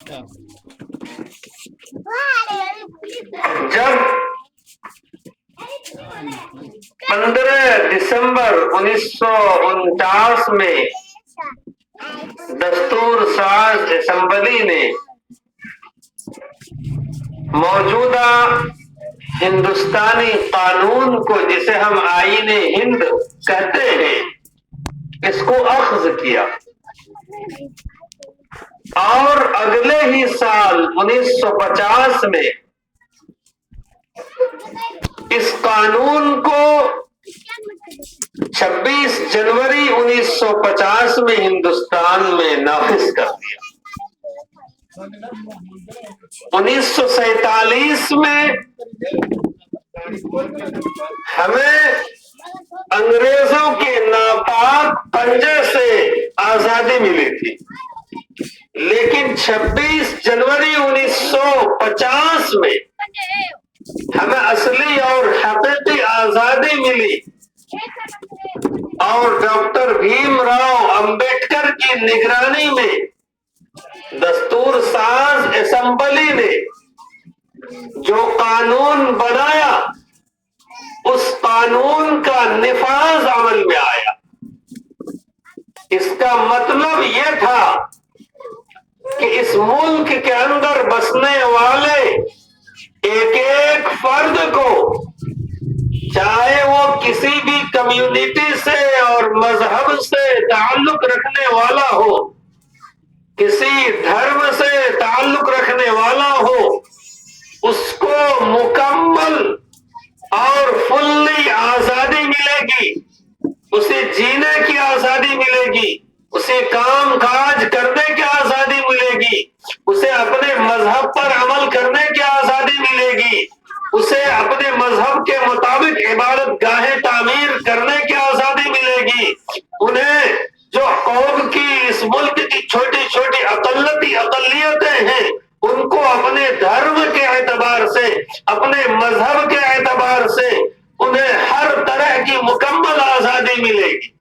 جب 15 دسمبر 1949 میں دستور ساز اسمبلی نے موجودہ ہندوستانی قانون کو، جسے ہم آئین ہند کہتے ہیں، اس کو اخذ کیا، اور اگلے ہی سال 1950 میں اس قانون کو 26 جنوری 1950 میں ہندوستان میں نافذ کر دیا۔ 1947 میں ہمیں انگریزوں کے ناپاک پنجے سے آزادی ملی تھی، لیکن 26 جنوری 1950 میں ہمیں اصلی اور حقیقی آزادی ملی، اور ڈاکٹر بھیم راؤ امبیڈکر کی نگرانی میں دستور ساز اسمبلی نے جو قانون بنایا، اس قانون کا نفاذ عمل میں آیا۔ اس کا مطلب یہ تھا کہ اس ملک کے اندر بسنے والے ایک ایک فرد کو، چاہے وہ کسی بھی کمیونٹی سے اور مذہب سے تعلق رکھنے والا ہو، کسی دھرم سے تعلق رکھنے والا ہو، اس کو مکمل اور فلی آزادی ملے گی، اسے جینے کی آزادی ملے گی، اسے کام کاج کرنے کی آزادی ملے گی، اسے اپنے مذہب پر عمل کرنے کی آزادی ملے گی، اسے اپنے مذہب کے مطابق عبادت گاہیں تعمیر کرنے کی آزادی ملے گی۔ انہیں جو قوم کی، اس ملک کی چھوٹی چھوٹی اقلیتیں ہیں، ان کو اپنے دھرم کے اعتبار سے، اپنے مذہب کے اعتبار سے انہیں ہر طرح کی مکمل آزادی ملے گی۔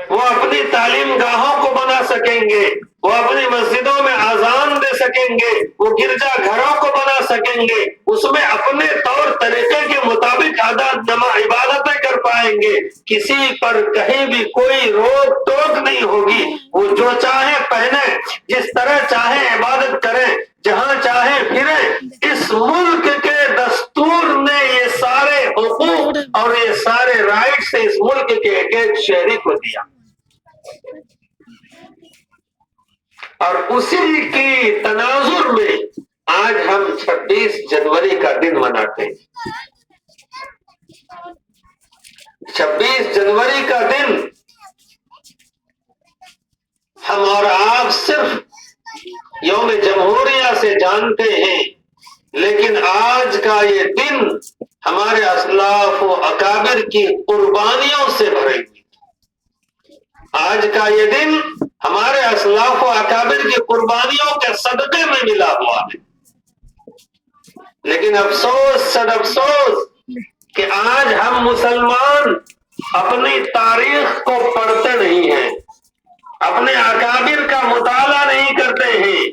وہ اپنی تعلیم گاہوں کو بنا سکیں گے، وہ اپنی مسجدوں میں اذان دے سکیں گے، وہ گرجا گھروں کو بنا سکیں گے، اس میں اپنے طور طریقے کے مطابق عبادتیں کر پائیں گے، کسی پر کہیں بھی کوئی روک ٹوک نہیں ہوگی، وہ جو چاہے پہنے، جس طرح چاہے عبادت کریں، جہاں چاہے پھریں۔ اس ملک کے دستور نے یہ سارے حقوق اور یہ سارے رائٹس اس ملک کے ایک ایک شہری کو دیا، اور اسی کی تناظر میں آج ہم 26 جنوری کا دن مناتے ہیں۔ 26 جنوری کا دن ہم اور آپ صرف یوم جمہوریہ سے جانتے ہیں، لیکن آج کا یہ دن ہمارے اسلاف و اکابر کی قربانیوں سے بھرے ہوئے۔ آج کا یہ دن ہمارے اسلاف و اکابر کی قربانیوں کے صدقے میں ملا ہوا ہے، لیکن افسوس صد افسوس کہ آج ہم مسلمان اپنی تاریخ کو پڑھتے نہیں ہیں، اپنے اکابر کا مطالعہ نہیں کرتے ہیں،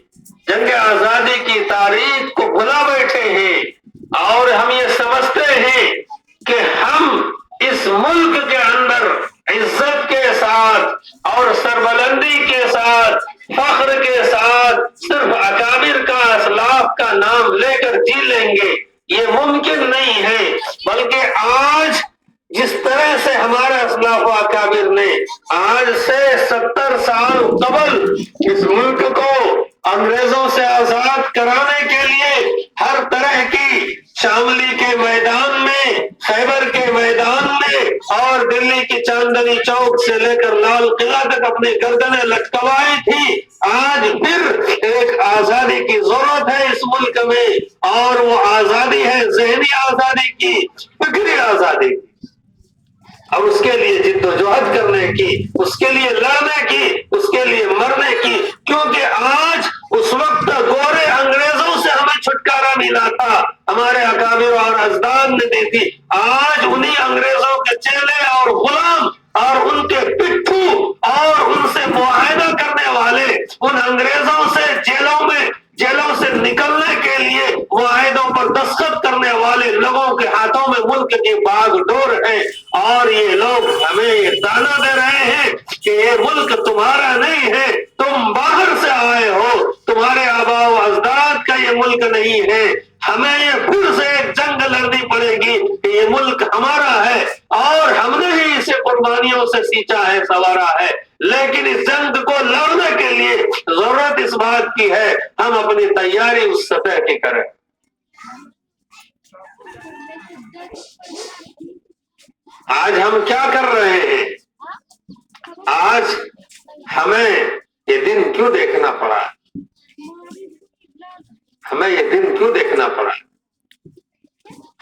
جنگ آزادی کی تاریخ کو بھلا بیٹھے ہیں، اور ہم یہ سمجھتے ہیں کہ ہم اس ملک کے اندر عزت کے ساتھ اور سربلندی کے ساتھ، فخر کے ساتھ صرف اکابر کا، اسلاف کا نام لے کر جی لیں گے۔ یہ ممکن نہیں ہے، بلکہ آج جس طرح سے ہمارے اسلاف و اکابر نے آج سے 70 سال قبل اس ملک کو انگریزوں سے آزاد کرانے کے لیے ہر طرح کی شاملی کے میدان میں، خیبر کے میدان میں اور دلی کی چاندنی چوک سے لے کر لال قلعہ تک اپنی گردنیں لٹکوائی تھی، آج پھر ایک آزادی کی ضرورت ہے اس ملک میں، اور وہ آزادی ہے ذہنی آزادی کی، فکری آزادی کی، اور اس کے لیے جد و جہد کرنے کی، اس کے لیے لڑنے کی، اس کے لیے مرنے کی، کیونکہ آج اس وقت گورے انگریزوں سے ہمیں چھٹکارا ملا تھا، ہمارے اکابر اور اجداد نے دی تھی، آج انہی انگریزوں کے چیلے اور غلام اور ان کے پٹھو اور ان سے معاہدہ کرنے والے ان انگریزوں سے جیلوں سے نکلنے کے لیے معاہدوں پر دستخط کرنے والے لوگوں کے ہاتھوں میں ملک کی باغ ڈور ہے، اور یہ لوگ ہمیں یہ تانا دے رہے ہیں کہ یہ ملک تمہارا نہیں ہے، تم باہر سے آئے ہو، تمہارے آباء و اجداد کا یہ ملک نہیں ہے، ہمیں یہ پھر سے ایک جنگ لڑنی پڑے گی کہ یہ ملک ہمارا ہے اور ہم نے ہی اسے قربانیوں سے سینچا ہے، سنوارا ہے، لیکن اس جنگ کو لڑنے کے لیے ضرورت اس بات کی ہے ہم اپنی تیاری اس سطح کی کریں۔ آج ہم کیا کر رہے ہیں؟ آج ہمیں یہ دن کیوں دیکھنا پڑا؟ ہمیں یہ دن کیوں دیکھنا پڑا؟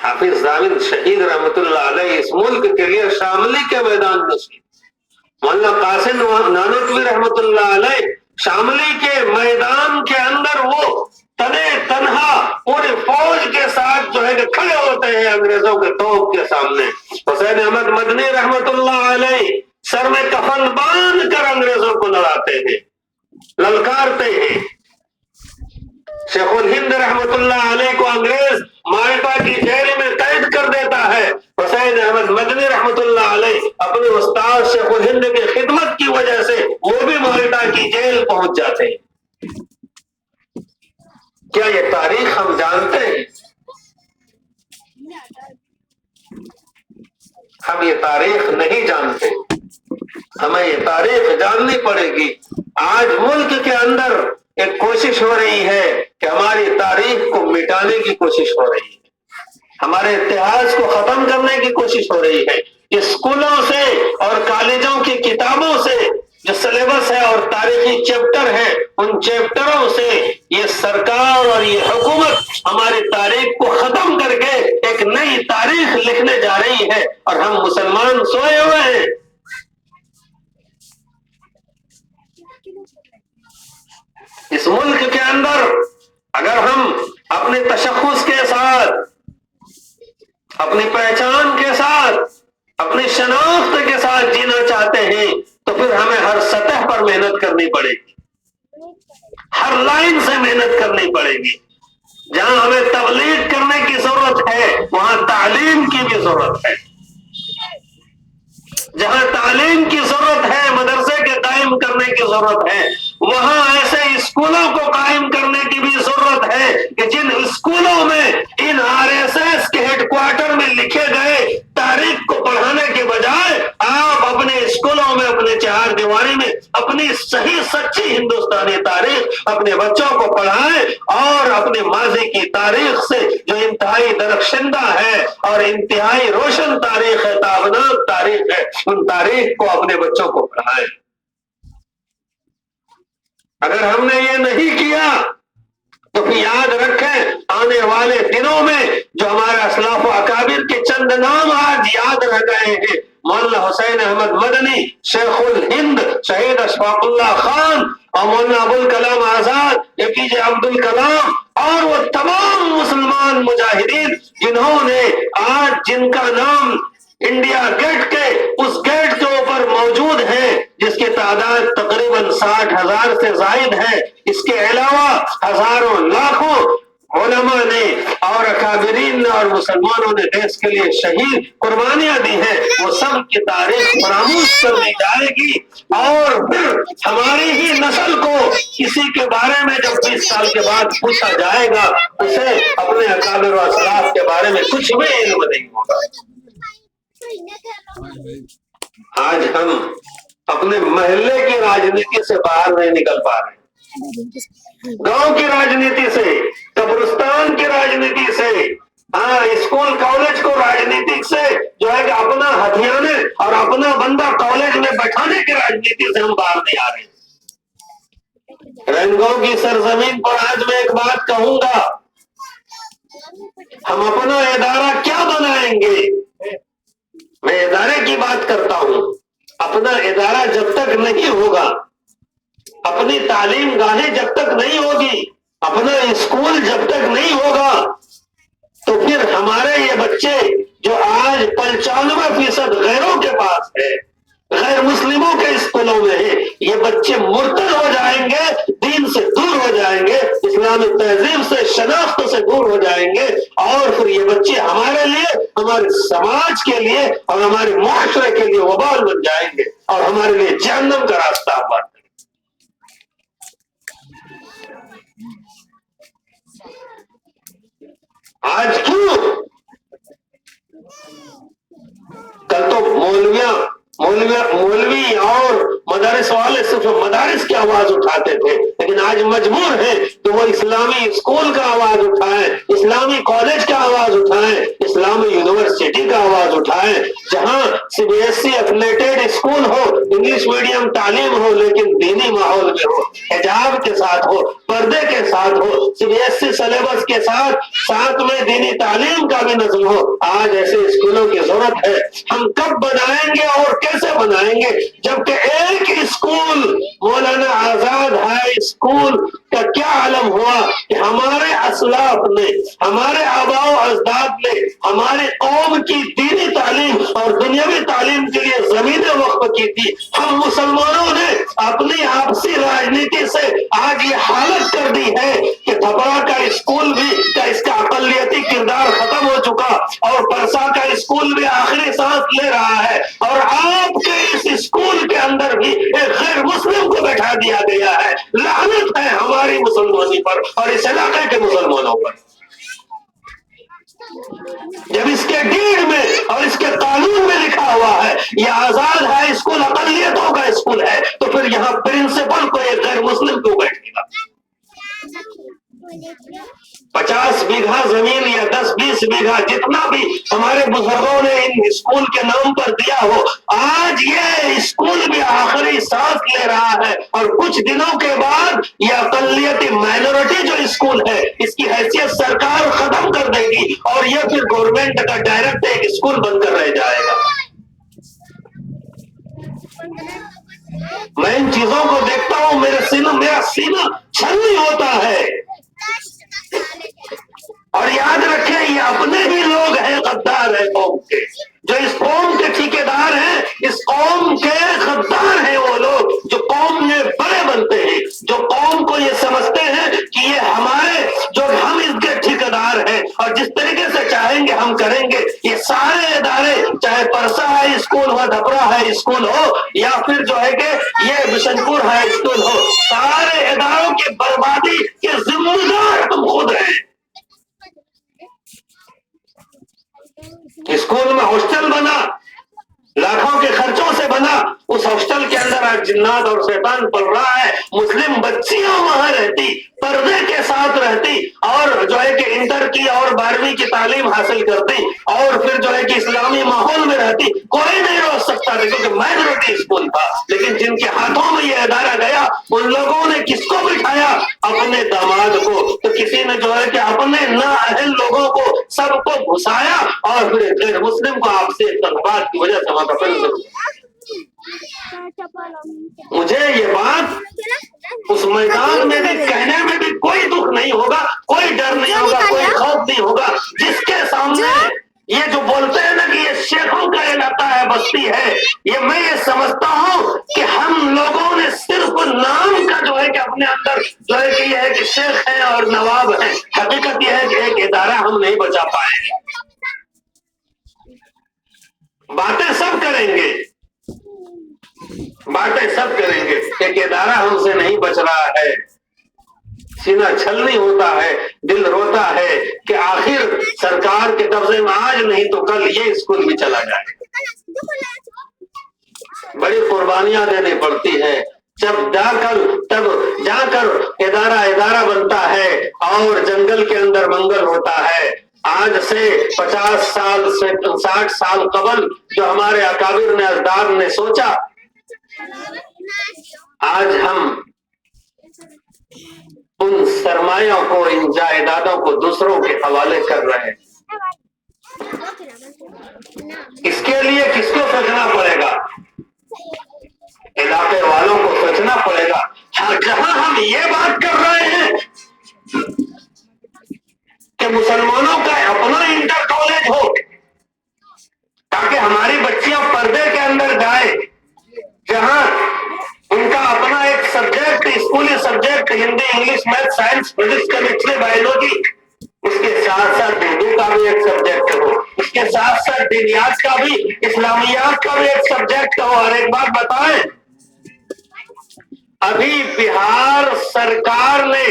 حافظ ضامن شہید رحمت اللہ علیہ اس ملک کے لیے شاملی کے میدان میں سے، مولانا قاسم نانوتوی رحمت اللہ علیہ شاملی کے میدان کے اندر وہ تنے تنہا پوری فوج کے ساتھ جو ہے کہ کھڑے ہوتے ہیں انگریزوں کے توپ کے سامنے۔ حسین احمد مدنی رحمت اللہ علیہ سر میں کفن باندھ کر انگریزوں کو لڑاتے ہیں، للکارتے ہیں۔ شیخ الہند رحمت اللہ علیہ کو انگریز مالٹا کی جیل میں قید کر دیتا ہے، حسین احمد مدنی رحمت اللہ علیہ اپنے استاد شیخ الہند کی خدمت کی وجہ سے وہ بھی مالٹا کی جیل پہنچ جاتے ہیں۔ کیا یہ تاریخ ہم جانتے ہیں؟ ہم یہ تاریخ نہیں جانتے، ہمیں یہ تاریخ جاننی پڑے گی۔ آج ملک کے اندر ایک کوشش ہو رہی ہے کہ ہماری تاریخ کو مٹانے کی کوشش ہو رہی ہے، ہمارے اتہاس کو ختم کرنے کی کوشش ہو رہی ہے۔ اسکولوں سے اور کالجوں کی کتابوں سے جو سلیبس ہے اور تاریخی چیپٹر ہے، ان چیپٹروں سے یہ سرکار اور یہ حکومت ہماری تاریخ کو ختم کر کے ایک نئی تاریخ لکھنے جا رہی ہے، اور ہم مسلمان سوئے ہوئے ہیں۔ اس ملک کے اندر اگر ہم اپنے تشخص کے ساتھ، اپنی پہچان کے ساتھ، اپنی شناخت کے ساتھ جینا چاہتے ہیں تو پھر ہمیں ہر سطح پر محنت کرنی پڑے گی، ہر لائن سے محنت کرنی پڑے گی۔ جہاں ہمیں تبلیغ کرنے کی ضرورت ہے وہاں تعلیم کی بھی ضرورت ہے، جہاں تعلیم کی ضرورت ہے، مدرسے کے قائم کرنے کی ضرورت ہے، وہاں ایسے اسکولوں کو قائم کرنے کی بھی ضرورت ہے کہ جن اسکولوں میں ان RSS کے ہیڈ کوارٹر میں لکھے گئے تاریخ کو پڑھانے کے بجائے آپ اپنے اسکولوں میں، اپنے چہار دیواری میں اپنی صحیح سچی ہندوستانی تاریخ اپنے بچوں کو پڑھائیں، اور اپنے ماضی کی تاریخ سے جو انتہائی درخشندہ ہے اور انتہائی روشن تاریخ ہے، تابناک تاریخ ہے، ان تاریخ کو اپنے بچوں کو پڑھائیں۔ اگر ہم نے یہ نہیں کیا تو پھر یاد رکھیں آنے والے دنوں میں جو ہمارے اسلاف و اکابر کے چند نام آج یاد رہ گئے ہیں، مولانا حسین احمد مدنی، شیخ الہند شہید اشفاق اللہ خان، اور مولانا ابوالکلام آزاد، APJ عبد الکلام، اور وہ تمام مسلمان مجاہدین جنہوں نے آج جن کا نام انڈیا گیٹ کے اس گیٹ کے اوپر موجود ہے، جس کی تعداد تقریباً 60,000 سے زائد ہے، اس کے علاوہ ہزاروں لاکھوں علماء نے اور اکابرین نے اور مسلمانوں نے دیش کے لیے شہید قربانیاں دی ہیں، وہ سب کی تاریخ فراموش کر دی جائے گی، اور پھر ہماری ہی نسل کو کسی کے بارے میں جب 20 سال کے بعد پوچھا جائے گا اسے اپنے اکابر و اسلاف کے بارے میں کچھ بھی علم نہیں ہوگا۔ آج ہم اپنے محلے کی راجنیتی سے باہر نہیں نکل پا رہے، گاؤں کی راجنیتی سے، قبرستان کی راجنیتی سے، اسکول کالج کو راجنیتی سے جو ہے کہ اپنا ہتھیانے اور اپنا بندہ کالج میں بٹھانے کی راجنیتی سے ہم باہر نہیں آ رہے۔ رنگوں کی سرزمین پر آج میں ایک بات کہوں گا، ہم اپنا ادارہ کیا بنائیں گے؟ میں ادارے کی بات کرتا ہوں، اپنا ادارہ جب تک نہیں ہوگا، اپنی تعلیم گاہیں جب تک نہیں ہوگی، اپنا اسکول جب تک نہیں ہوگا، تو پھر ہمارے یہ بچے جو آج 95% غیروں کے پاس ہے، غیر مسلموں کے اسکولوں میں ہیں، یہ بچے مرتد ہو جائیں گے سماج کے لیے اور ہمارے معاشرے کے لیے وبال بن جائیں گے اور ہمارے لیے جہنم کا راستہ ہموار کریں گے۔ آج کیوں کل تو مولوی اور مدارس والے صرف مدارس کی آواز اٹھاتے تھے، لیکن آج مجبور ہیں تو وہ اسلامی اسکول کا آواز اٹھائیں، اسلامی کالج کا آواز اٹھائیں، اسلامی یونیورسٹی کا آواز اٹھائیں، جہاں C B S E affiliated school ہو، انگلش میڈیم تعلیم ہو، لیکن دینی ماحول میں ہو، حجاب کے ساتھ ہو، پردے کے ساتھ ہو، C B S E syllabus کے ساتھ میں دینی تعلیم کا بھی نظم ہو۔ آج ایسے اسکولوں کی ضرورت ہے۔ ہم کب بنائیں گے اور کیسے بنائیں گے؟ جبکہ ایک school Maulana Azad high school کا کیا عالم ہوا کہ ہمارے اسلاف نے، ہمارے آباء و اجداد نے ہماری قوم کی دینی تعلیم اور دنیاوی تعلیم کے لیے زمینیں وقف کی تھی۔ ہم مسلمانوں نے اپنی آپسی راجنیتی سے آج یہ حالت کر دی ہے کہ دھبڑا کا اسکول بھی اس کا اقلیتی کردار ختم ہو چکا اور پرسا کا اسکول بھی آخری سانس لے رہا ہے، اور آپ کے اس اسکول کے اندر بھی ایک غیر مسلم کو بیٹھا دیا گیا ہے۔ لعنت ہے ہماری مسلمانی پر اور اس علاقے کے مسلمانوں پر۔ جب اس کے ڈیڈ میں اور اس کے قانون میں لکھا ہوا ہے یہ آزاد ہائی اسکول اقلیتوں کا اسکول ہے، تو پھر یہاں پرنسپل کو ایک غیر مسلم کیوں بیٹھے گا؟ 50 بیگھا زمین یا 10-20 بیگھا جتنا بھی ہمارے بزرگوں نے ان اسکول کے نام پر دیا ہو، آج یہ اسکول بھی آخری سانس لے رہا ہے، اور کچھ دنوں کے بعد یہ اقلیتی مائنورٹی جو اسکول ہے اس کی حیثیت سرکار ختم کر دے گی اور یہ پھر گورنمنٹ کا ڈائریکٹ ایک اسکول بن کر رہ جائے گا۔ میں ان چیزوں کو دیکھتا ہوں، میرا سینہ چھلنی ہوتا ہے۔ اور یاد رکھیں یہ اپنے ہی لوگ ہیں، غدار ہیں قوم کے، جو اس قوم کے ٹھیکیدار ہیں، اس قوم کے غدار ہیں وہ لوگ جو قوم میں بڑے بنتے ہیں، جو قوم کو یہ سمجھتے ہیں کہ یہ ہمارے، جو ہم اس کے ٹھیکیدار ہیں اور جس طریقے سے چاہیں گے ہم کریں گے۔ یہ سارے ادارے، چاہے پرسا ہائی اسکول ہو، دھبرا ہائی اسکول ہو، یا پھر جو ہے کہ یہ بشن پور ہائی اسکول ہو، سارے اداروں کی بربادی کے ذمہ دار ہم خود ہیں۔ اسکول میں ہاسٹل بنا، لاکھوں کے خرچوں سے بنا، اس ہاسٹل کے اندر آج جنات اور شیطان پل رہا ہے۔ مسلم بچیاں وہاں رہتی، پردے کے ساتھ رہتی، اور جو ہے کہ انٹر کی اور 12ویں کی تعلیم حاصل کرتی، اور پھر جو ہے کہ اسلامی ماحول میں رہتی، کوئی نہیں روک سکتا تھا کیونکہ مائنورٹی اسکول تھا۔ لیکن جن کے ہاتھوں میں یہ ادارہ گیا ان لوگوں نے کس کو بٹھایا؟ اپنے داماد کو۔ تو کسی نے جو ہے کہ اپنے نااہل لوگوں کو سب کو گھسایا اور پھر غیر مسلم کو آپ سے تنقید کی وجہ سے وہاں کا مجھے یہ بات اس میدان میں بھی کہنے میں بھی کوئی دکھ نہیں ہوگا، کوئی ڈر نہیں ہوگا، کوئی خوف نہیں ہوگا، جس کے سامنے یہ جو بولتے ہیں نا کہ یہ شیخوں کا علاقہ ہے، بستی ہے، یہ میں یہ سمجھتا ہوں کہ ہم لوگوں نے صرف نام کا جو ہے کہ اپنے اندر جو ہے کہ یہ ہے کہ شیخ ہے اور نواب ہے، حقیقت یہ ہے کہ ایک ادارہ ہم نہیں بچا پائیں گے۔ باتیں سب کریں گے، ایک ادارہ ہم سے نہیں بچ رہا ہے۔ سینہ چھلنی ہوتا ہے، دل روتا ہے کہ آخر سرکار کے قبضے میں آج نہیں تو کل یہ اسکول بھی چلا جائے گا۔ بڑی قربانیاں دینی پڑتی ہیں، جب جا کر ادارہ بنتا ہے اور جنگل کے اندر منگل ہوتا ہے۔ آج سے 50 سال سے 60 سال قبل جو ہمارے اکابر نے، اجداد نے سوچا، آج ہم ان سرمایوں کو، ان جائیدادوں کو دوسروں کے حوالے کر رہے ہیں۔ اس کے لیے کس کو سوچنا پڑے گا؟ علاقے والوں کو سوچنا پڑے گا۔ جہاں ہم یہ بات کر رہے ہیں کہ مسلمانوں کا اپنا انٹر کالج ہو تاکہ ہماری بچیاں پردے کے اندر جائے، جہاں ان کا اپنا ایک سبجیکٹ، اسکولی subject Hindi, English, math, science, physics, chemistry, biology, اس کے ساتھ ساتھ اردو کا بھی ایک سبجیکٹ ہو، اس کے ساتھ ساتھ دینیات کا بھی، اسلامیات کا بھی ایک سبجیکٹ ہو. اور ایک بات بتائیں، ابھی بہار سرکار نے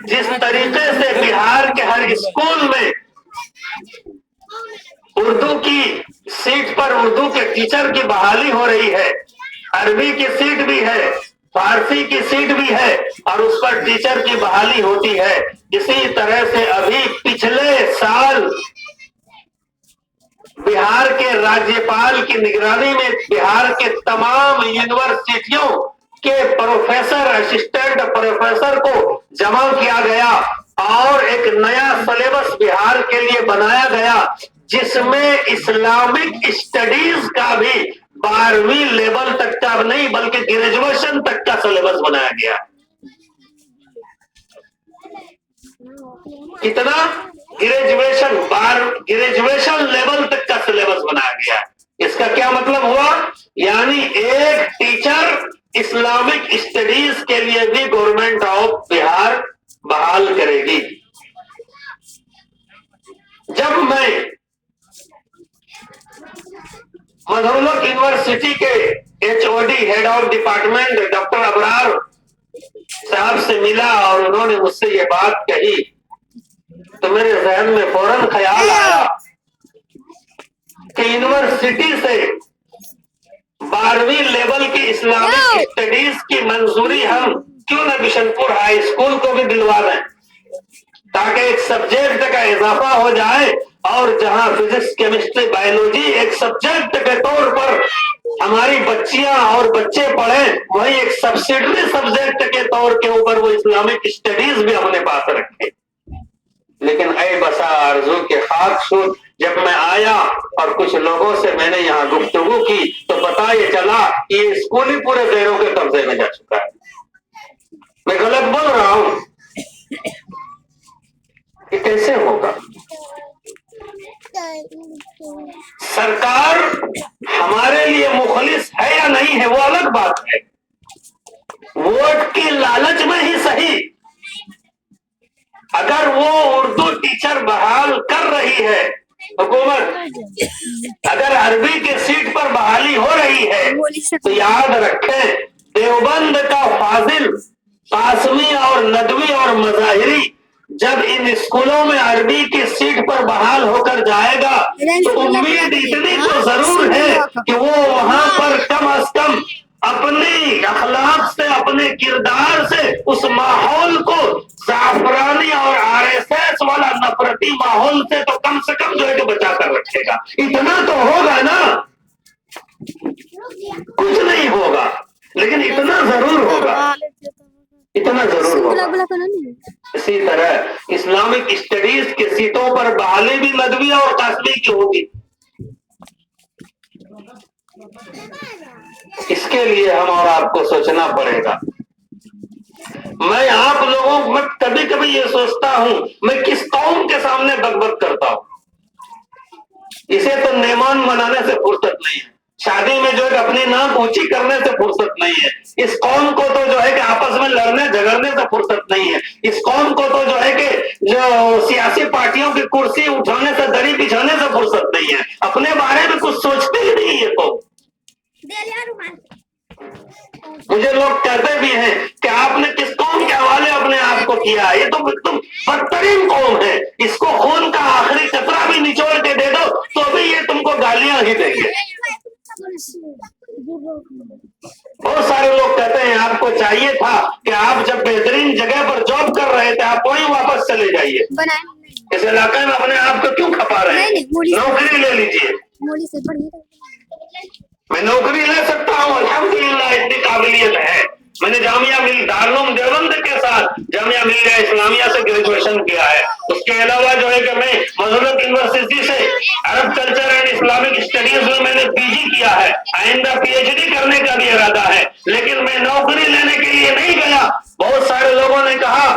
جس طریقے سے بہار کے ہر اسکول میں اردو کی سیٹ پر اردو کے ٹیچر کی بحالی ہو رہی ہے، عربی کی سیٹ بھی ہے، فارسی کی سیٹ بھی ہے، اور اس پر ٹیچر کی بحالی ہوتی ہے. اسی طرح سے ابھی پچھلے سال بہار کے راجیپال کی نگرانی میں بہار کے تمام یونیورسٹیوں کے پروفیسر، اسسٹنٹ پروفیسر کو جمع کیا گیا اور ایک نیا سلیبس بہار کے لیے بنایا گیا، جس میں اسلامک اسٹڈیز کا بھی 12ویں لیول تک کا نہیں بلکہ گریجویشن تک کا سلیبس بنایا گیا. کتنا؟ گریجویشن لیول تک کا سلیبس بنایا گیا. اس کا کیا مطلب ہوا؟ یعنی ایک ٹیچر اسلامک اسٹڈیز کے لیے بھی گورنمنٹ آف بہار بحال کرے گی. جب میں مدھولک یونیورسٹی کے HOD head of department doctor Abrar صاحب سے ملا اور انہوں نے مجھ سے یہ بات کہی تو میرے ذہن میں فوراً خیال آیا کہ یونیورسٹی سے 12ویں لیول کی اسلامک اسٹڈیز کی منظوری ہم کیوں نہ بشن پور ہائی اسکول کو بھی دلوا دیں، تاکہ ایک سبجیکٹ کا اضافہ ہو جائے، اور جہاں فزکس، کیمسٹری، بایولوجی ایک سبجیکٹ کے طور پر ہماری بچیاں اور بچے پڑھیں، وہیں ایک سبسیڈری سبجیکٹ کے طور کے اوپر وہ اسلامک اسٹڈیز بھی ہم نے پاس رکھے. لیکن اے بسا آرزو کے خاک شد، جب میں آیا اور کچھ لوگوں سے میں نے یہاں گفتگو کی تو پتا یہ چلا کہ یہ اسکول ہی پورے غیروں کے قبضے میں جا چکا ہے. میں غلط بول رہا ہوں؟ یہ کیسے ہوگا؟ سرکار ہمارے لیے مخلص ہے یا نہیں ہے وہ الگ بات ہے، ووٹ کی لالچ میں ہی صحیح، اگر وہ اردو ٹیچر بحال کر رہی ہے حکومت، اگر عربی کے سیٹ پر بحالی ہو رہی ہے تو یاد رکھیں دیوبند کا فاضل، قاسمی اور ندوی اور مظاہری جب ان اسکولوں میں عربی کی سیٹ پر بحال ہو کر جائے گا تو امید اتنی تو ضرور ہے کہ وہ وہاں پر کم از کم اپنی اخلاق سے، اپنے کردار سے اس ماحول کو زعفرانی اور RSS والا نفرتی ماحول سے تو کم سے کم جو ہے کہ بچا کر رکھے گا. اتنا تو ہوگا نا، کچھ نہیں ہوگا لیکن اتنا ضرور ہوگا، اتنا ضرور ہوگا. اسی طرح اسلامک اسٹڈیز کے سیٹوں پر بحالی بھی ندوی اور قاسمی کی ہوگی. اس کے لیے ہم اور آپ کو سوچنا پڑے گا. میں آپ لوگوں میں کبھی کبھی یہ سوچتا ہوں میں کس قوم کے سامنے بک کرتا ہوں. اسے تو مہمان منانے سے فرصت نہیں ہے، شادی میں جو ہے اپنی ناک اونچی کرنے سے فرصت نہیں ہے، اس قوم کو تو جو ہے کہ آپس میں لڑنے جھگڑنے سے فرصت نہیں ہے، اس قوم کو تو جو ہے کہ جو سیاسی پارٹیوں کی کرسی اٹھانے سے، دری بچھانے سے فرصت نہیں ہے. اپنے بارے میں کچھ سوچتے ہی نہیں ہے. تو مجھے لوگ کہتے بھی ہیں کہ آپ نے کس قوم کے حوالے اپنے آپ کو کیا، یہ تو تم بدترین قوم ہے، اس کو خون کا آخری قطرہ بھی نچوڑ کے دے دو تو بھی یہ تم کو گالیاں ہی دیں گے. بہت سارے لوگ کہتے ہیں آپ کو چاہیے تھا کہ آپ جب بہترین جگہ پر جاب کر رہے تھے آپ وہیں واپس چلے جائیے، اس علاقے میں اپنے آپ کو کیوں کھپا رہے ہیں؟ نوکری لے لیجیے. میں نوکری لے سکتا ہوں، الحمدللہ اتنی قابلیت ہے. میں نے جامعہ دارالعلوم دیوبند کے ساتھ جامعہ ملیہ اسلامیہ سے گریجویشن کیا ہے. اس کے علاوہ جو ہے کہ میں مدھولک یونیورسٹی سے عرب کلچر اینڈ اسلامک اسٹڈیز میں نے PG کیا ہے، آئندہ PhD کرنے کا بھی ارادہ ہے، لیکن میں نوکری لینے کے لیے نہیں گیا. بہت سارے لوگوں نے کہا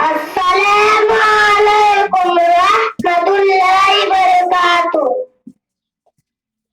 Assalamualaikum warahmatullahi wabarakatuh.